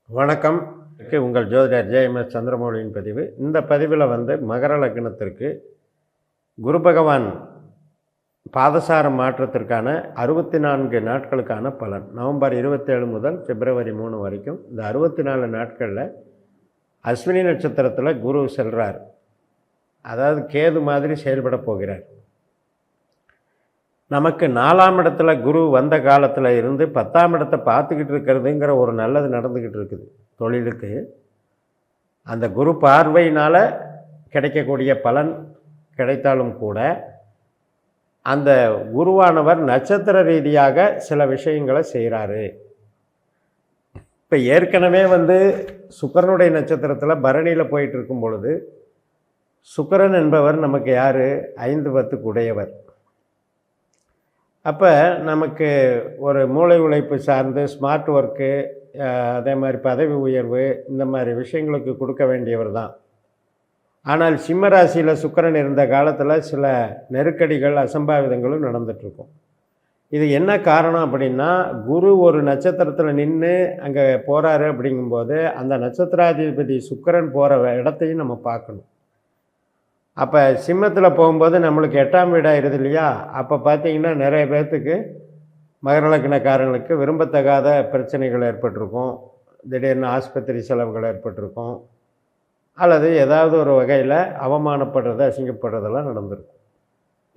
வணக்கம். உங்கள் ஜோதிடர் ஜே.எம்.எஸ். சந்திரமௌலியின் பதிவு. இந்த பதிவில் மகர லக்னத்திற்கு குரு பகவான் பாதசார மாற்றத்திற்கான 64 நாட்களுக்கான பலன். நவம்பர் 27 முதல் பிப்ரவரி 3 வரைக்கும் இந்த 64 நாட்களில் அஸ்வினி நட்சத்திரத்தில் குரு செல்கிறார். அதாவது கேது மாதிரி செயல்பட போகிறார். நமக்கு 4ஆம் இடத்துல குரு வந்த காலத்தில் இருந்து 10ஆம் இடத்தை பார்த்துக்கிட்டு இருக்கிறதுங்கிற ஒரு நல்லது நடந்துக்கிட்டு இருக்குது தொழிலுக்கு. அந்த குரு பார்வையினால் கிடைக்கக்கூடிய பலன் கிடைத்தாலும் கூட அந்த குருவானவர் நட்சத்திர ரீதியாக சில விஷயங்களை செய்கிறாரு. இப்போ ஏற்கனவே சுக்கிரனுடைய நட்சத்திரத்தில் பரணியில் போயிட்டு இருக்கும் பொழுது சுக்கிரன் என்பவர் நமக்கு யார்? 5-10 உடையவர். அப்போ நமக்கு ஒரு மூளை உழைப்பு சார்ந்து ஸ்மார்ட் ஒர்க்கு, அதே மாதிரி பதவி உயர்வு, இந்த மாதிரி விஷயங்களுக்கு கொடுக்க வேண்டியவர் தான். ஆனால் சிம்ம ராசியில் சுக்கிரன் இருந்த காலத்தில் சில நெருக்கடிகள் அசம்பாவிதங்களும் நடந்துகிட்ருக்கும். இது என்ன காரணம் அப்படின்னா, குரு ஒரு நட்சத்திரத்தில் நின்று அங்கே போகிறாரு அப்படிங்கும்போது அந்த நட்சத்திராதிபதி சுக்கிரன் போகிற இடத்தையும் நம்ம பார்க்கணும். அப்போ சிம்மத்தில் போகும்போது நம்மளுக்கு 8ஆம் வீடாயிருது இல்லையா? அப்போ பார்த்திங்கன்னா நிறைய பேர்த்துக்கு மகர லக்னக்காரங்களுக்கு விரும்பத்தகாத பிரச்சனைகள் ஏற்பட்டிருக்கும். திடீர்னு ஆஸ்பத்திரி செலவுகள் ஏற்பட்டிருக்கும். அல்லது ஏதாவது ஒரு வகையில் அவமானப்படுறது, அசிங்கப்படுறதெல்லாம் நடந்திருக்கும்.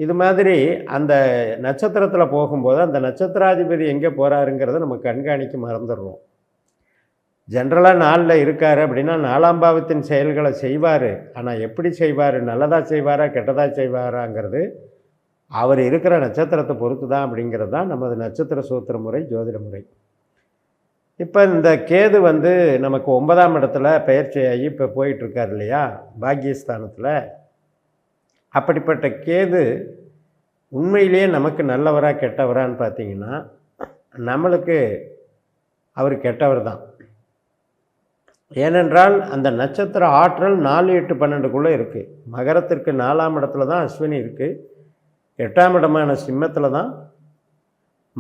இது மாதிரி அந்த நட்சத்திரத்தில் போகும்போது அந்த நட்சத்திராதிபதி எங்கே போகிறாருங்கிறத நம்ம கண்காணிக்க மறந்துடுறோம். ஜென்ரலாக 4ல் இருக்கார் அப்படின்னா 4ஆம் பாவத்தின் செயல்களை செய்வார். ஆனால் எப்படி செய்வார்? நல்லதாக செய்வாரா கெட்டதாக செய்வாராங்கிறது அவர் இருக்கிற நட்சத்திரத்தை பொறுத்து தான் அப்படிங்கிறது தான் நமது நட்சத்திர சூத்திர முறை, ஜோதிட முறை. இப்போ இந்த கேது நமக்கு 9ஆம் இடத்துல பெயர்ச்சியாகி இப்போ போயிட்டுருக்கார் இல்லையா, பாக்கியஸ்தானத்தில். அப்படிப்பட்ட கேது உண்மையிலேயே நமக்கு நல்லவரா கெட்டவரான்னு பார்த்தீங்கன்னா நம்மளுக்கு அவர் கெட்டவர் தான். ஏனென்றால் அந்த நட்சத்திர ஆற்றல் 4, 8, 12க்குள்ளே இருக்குது. மகரத்திற்கு 4ஆம் இடத்துல தான் அஸ்வினி இருக்குது, 8ஆம் இடமான சிம்மத்தில் தான்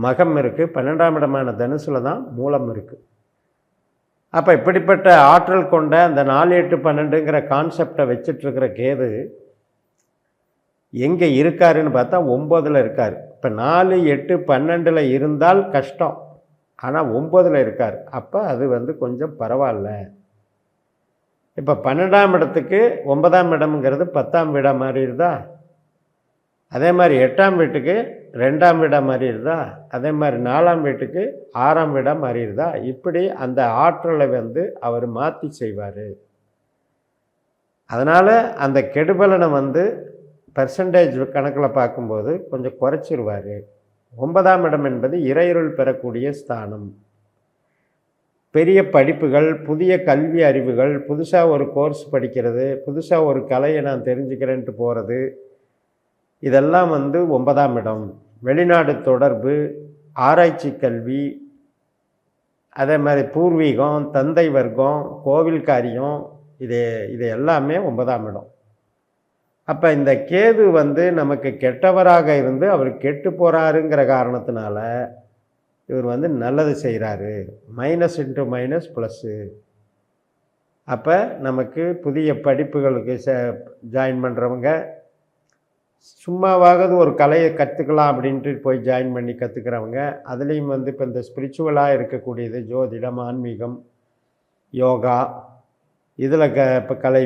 மகம் இருக்குது, 12ஆம் இடமான தனுசில் தான் மூலம் இருக்குது. அப்போ இப்படிப்பட்ட ஆற்றல் கொண்ட அந்த 4, 8, 12ங்கிற கான்செப்டை வச்சிட்ருக்கிற கேது எங்கே இருக்காருன்னு பார்த்தா 9ல் இருக்கார். இப்போ 4, 8, 12ல் இருந்தால் கஷ்டம், ஆனால் 9ல் இருக்கார். அப்போ அது கொஞ்சம் பரவாயில்ல. இப்போ 12ஆம் இடத்துக்கு 9ஆம் இடம்ங்கிறது 10ஆம் வீடாக மாறிடுதா? அதே மாதிரி 8ஆம் வீட்டுக்கு 2ஆம் வீடாக மாறிடுதா? அதே மாதிரி 4ஆம் வீட்டுக்கு 6ஆம் வீடாக மாறிடுதா? இப்படி அந்த ஆற்றலை அவர் மாற்றி செய்வார். அதனால் அந்த கெடுபலனை பெர்சன்டேஜ் கணக்கில் பார்க்கும்போது கொஞ்சம் குறைச்சிருவார். 9ஆம் இடம் என்பது இறையருள் பெறக்கூடிய ஸ்தானம். பெரிய படிப்புகள், புதிய கல்வி அறிவுகள், புதுசாக ஒரு கோர்ஸ் படிக்கிறது, புதுசாக ஒரு கலையை நான் தெரிஞ்சுக்கிறேன்ட்டு போகிறது, இதெல்லாம் 9ஆம் இடம். வெளிநாடு தொடர்பு, ஆராய்ச்சி கல்வி, அதே மாதிரி பூர்வீகம், தந்தை வர்க்கம், கோவில் காரியம், இது எல்லாமே 9ஆம் இடம். அப்போ இந்த கேது நமக்கு கெட்டவராக இருந்து அவர் கெட்டு போகிறாருங்கிற காரணத்தினால இவர் நல்லது செய்கிறாரு. Minus into minus plus. அப்போ நமக்கு புதிய படிப்புகளுக்கு ஜாயின் பண்ணுறவங்க, சும்மாவாவது ஒரு கலையை கற்றுக்கலாம் அப்படின்ட்டு போய் ஜாயின் பண்ணி கற்றுக்கிறவங்க, அதுலேயும் இப்போ இந்த ஸ்பிரிச்சுவலாக இருக்கக்கூடியது ஜோதிடம், ஆன்மீகம், யோகா, இதில் இப்போ கலை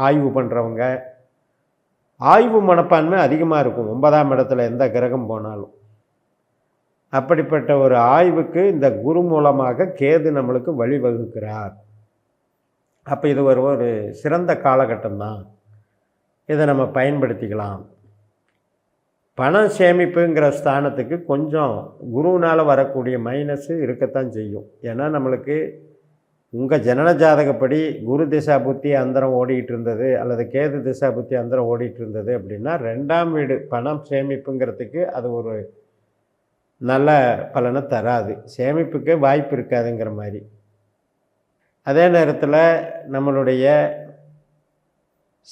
ஆய்வு பண்ணுறவங்க, ஆய்வு மனப்பான்மை அதிகமாக இருக்கும் 9ஆம் இடத்துல எந்த கிரகம் போனாலும். அப்படிப்பட்ட ஒரு ஆய்வுக்கு இந்த குரு மூலமாக கேது நம்மளுக்கு வழிவகுக்கிறார். அப்போ இது ஒரு சிறந்த காலகட்டம்தான். இதை நம்ம பயன்படுத்திக்கலாம். பண சேமிப்புங்கிற ஸ்தானத்துக்கு கொஞ்சம் குருவினால் வரக்கூடிய மைனஸு இருக்கத்தான் செய்யும். ஏன்னா நம்மளுக்கு உங்கள் ஜனன ஜாதகப்படி குரு திசா புத்தி அந்தரம் ஓடிக்கிட்டு இருந்தது அல்லது கேது திசா புத்தி அந்தரம் ஓடிட்டு இருந்தது அப்படின்னா 2ஆம் வீடு பணம் சேமிப்புங்கிறதுக்கு அது ஒரு நல்ல பலனை தராது. சேமிப்புக்கு வாய்ப்பு இருக்காதுங்கிற மாதிரி. அதே நேரத்தில் நம்மளுடைய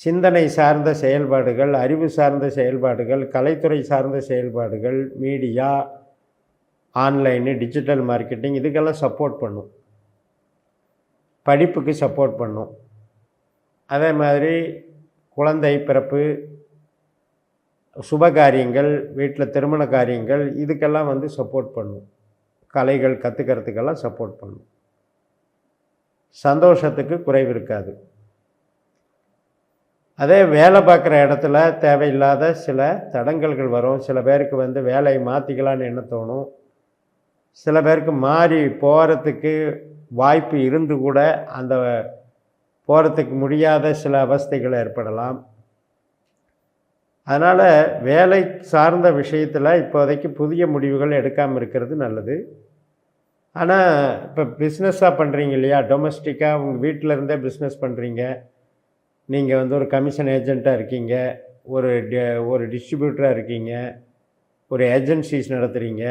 சிந்தனை சார்ந்த செயல்பாடுகள், அறிவு சார்ந்த செயல்பாடுகள், கலைத்துறை சார்ந்த செயல்பாடுகள், மீடியா, ஆன்லைனு, டிஜிட்டல் மார்க்கெட்டிங், இதுக்கெல்லாம் சப்போர்ட் பண்ணும். படிப்புக்கு சப்போர்ட் பண்ணும். அதே மாதிரி குழந்தை பிறப்பு, சுபகாரியங்கள், வீட்டில் திருமண காரியங்கள் இதுக்கெல்லாம் வந்து சப்போர்ட் பண்ணும். கலைகள் கற்றுக்கிறதுக்கெல்லாம் சப்போர்ட் பண்ணும். சந்தோஷத்துக்கு குறைவு இருக்காது. அதே வேலை பார்க்குற இடத்துல தேவையில்லாத சில தடங்கல்கள் வரும். சில பேருக்கு வந்து வேலையை மாற்றிக்கலான்னு என்ன தோணும். சில பேருக்கு மாறி போகிறதுக்கு வாய்ப்பு இருந்து கூட அந்த போகிறதுக்கு முடியாத சில அவஸ்தைகள் ஏற்படலாம். அதனால் வேலை சார்ந்த விஷயத்தில் இப்போதைக்கு புதிய முடிவுகள் எடுக்காமல் இருக்கிறது நல்லது. ஆனால் இப்போ பிஸ்னஸாக பண்ணுறீங்க இல்லையா, டொமஸ்டிக்காக உங்கள் வீட்டில் இருந்தே பிஸ்னஸ் பண்ணுறீங்க. நீங்கள் வந்து ஒரு கமிஷன் ஏஜெண்ட்டாக இருக்கீங்க, ஒரு டிஸ்ட்ரிபியூட்டராக இருக்கீங்க, ஒரு ஏஜென்சிஸ் நடத்துகிறீங்க,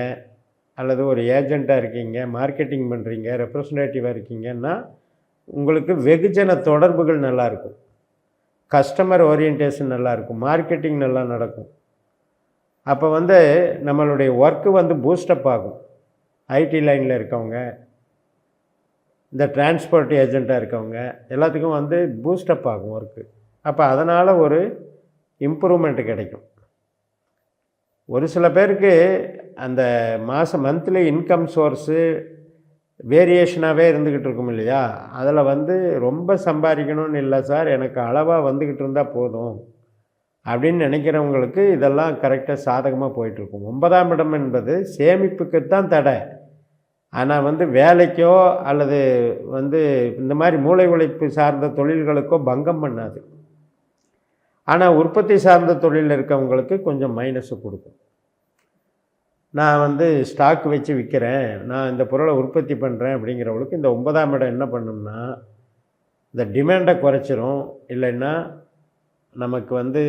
அல்லது ஒரு ஏஜெண்ட்டாக இருக்கீங்க, மார்க்கெட்டிங் பண்ணுறீங்க, ரெப்ரசன்டேட்டிவாக இருக்கீங்கன்னா உங்களுக்கு வெகுஜன தொடர்புகள் நல்லாயிருக்கும், கஸ்டமர் ஓரியன்டேஷன் நல்லாயிருக்கும், மார்க்கெட்டிங் நல்லா நடக்கும். அப்போ வந்து நம்மளுடைய ஒர்க்கு வந்து பூஸ்டப் ஆகும். ஐடி லைனில் இருக்கவங்க, இந்த டிரான்ஸ்போர்ட் ஏஜெண்ட்டாக இருக்கவங்க எல்லாத்துக்கும் வந்து பூஸ்டப் ஆகும் ஒர்க்கு. அப்போ அதனால் ஒரு இம்ப்ரூவ்மெண்ட்டு கிடைக்கும். ஒரு சில பேருக்கு அந்த மந்த்லி இன்கம் சோர்ஸு வேரியேஷனாகவே இருந்துக்கிட்டு இருக்கும் இல்லையா, அதில் வந்து ரொம்ப சம்பாதிக்கணும்னு இல்லை சார், எனக்கு அளவாக வந்துக்கிட்டு இருந்தால் போதும் அப்படின்னு நினைக்கிறவங்களுக்கு இதெல்லாம் கரெக்டாக சாதகமாக போயிட்டுருக்கும். 9ஆம் இடம் என்பது சேமிப்புக்குத்தான் தடை. ஆனால் வந்து வேலைக்கோ அல்லது வந்து இந்த மாதிரி மூளை உழைப்பு சார்ந்த தொழில்களுக்கோ பங்கம் பண்ணாது. ஆனால் உற்பத்தி சார்ந்த தொழிலில் இருக்கவங்களுக்கு கொஞ்சம் மைனஸு கொடுக்கும். நான் வந்து ஸ்டாக் வச்சு விற்கிறேன், நான் இந்த பொருளை உற்பத்தி பண்ணுறேன் அப்படிங்கிறவங்களுக்கு இந்த 9ஆம் இடம் என்ன பண்ணும்னா இந்த டிமாண்டை குறைச்சிரும். இல்லைன்னா நமக்கு வந்து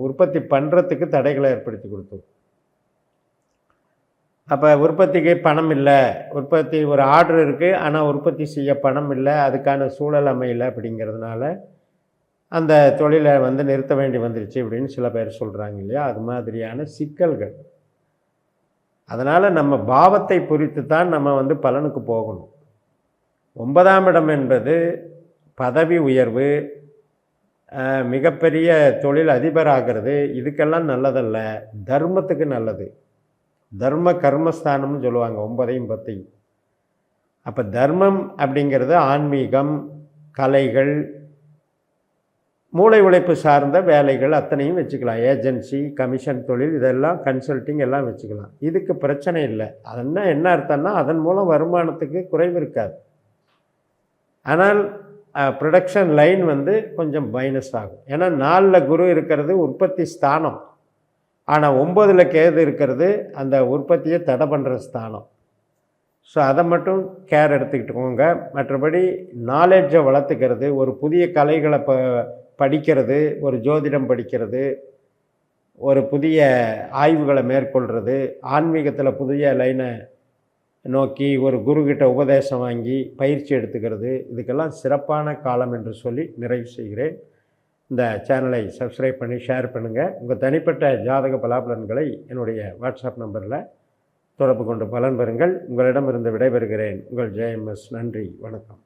உற்பத்தி பண்ணுறதுக்கு தடைகளை ஏற்படுத்தி கொடுத்துரும். அப்போ உற்பத்திக்கு பணம் இல்லை, உற்பத்தி ஒரு ஆர்டர் இருக்குது ஆனால் உற்பத்தி செய்ய பணம் இல்லை, அதுக்கான சூழல் அமையலை அப்படிங்கிறதுனால அந்த தொழிலை வந்து நிறுத்த வேண்டி வந்துருச்சு அப்படின்னு சில பேர் சொல்கிறாங்க இல்லையா, அது மாதிரியான சிக்கல்கள். அதனால் நம்ம பாவத்தை குறித்து தான் நம்ம வந்து பலனுக்கு போகணும். 9ஆம் இடம் என்பது பதவி உயர்வு, மிகப்பெரிய தொழில் அதிபராகிறது, இதுக்கெல்லாம் நல்லதல்ல, தர்மத்துக்கு நல்லது. தர்ம கர்மஸ்தானம்னு சொல்லுவாங்க 9ஐயும் 10ஐயும். அப்போ தர்மம் அப்படிங்கிறது ஆன்மீகம், கலைகள், மூளை உழைப்பு சார்ந்த வேலைகள் அத்தனையும் வச்சுக்கலாம். ஏஜென்சி, கமிஷன் தொழில், இதெல்லாம் கன்சல்ட்டிங் எல்லாம் வச்சுக்கலாம். இதுக்கு பிரச்சனை இல்லை. அதனால் என்ன அர்த்தம்னா அதன் மூலம் வருமானத்துக்கு குறைவு இருக்காது. ஆனால் ப்ரொடக்ஷன் லைன் வந்து கொஞ்சம் மைனஸ் ஆகும். ஏன்னா 4ல் குரு இருக்கிறது உற்பத்தி ஸ்தானம், ஆனால் 9ல் கேது இருக்கிறது அந்த உற்பத்தியை தடை பண்ணுற ஸ்தானம். ஸோ அதை மட்டும் கேர் எடுத்துக்கிட்டுக்கோங்க. மற்றபடி நாலேஜை வளர்த்துக்கிறது, ஒரு புதிய கலைகளை படிக்கிறது, ஒரு ஜோதிடம் படிக்கிறது, ஒரு புதிய ஆய்வுகளை மேற்கொள்கிறது, ஆன்மீகத்தில் புதிய லைனை நோக்கி ஒரு குருக்கிட்ட உபதேசம் வாங்கி பயிற்சி எடுத்துக்கிறது, இதுக்கெல்லாம் சிறப்பான காலம் என்று சொல்லி நிறைவு செய்கிறேன். இந்த சேனலை சப்ஸ்கிரைப் பண்ணி ஷேர் பண்ணுங்கள். உங்கள் தனிப்பட்ட ஜாதக பலாபலன்களை என்னுடைய வாட்ஸ்அப் நம்பரில் தொடர்பு கொண்டு பலன் பெறுங்கள். உங்களிடமிருந்து விடைபெறுகிறேன். உங்கள் JMS. நன்றி, வணக்கம்.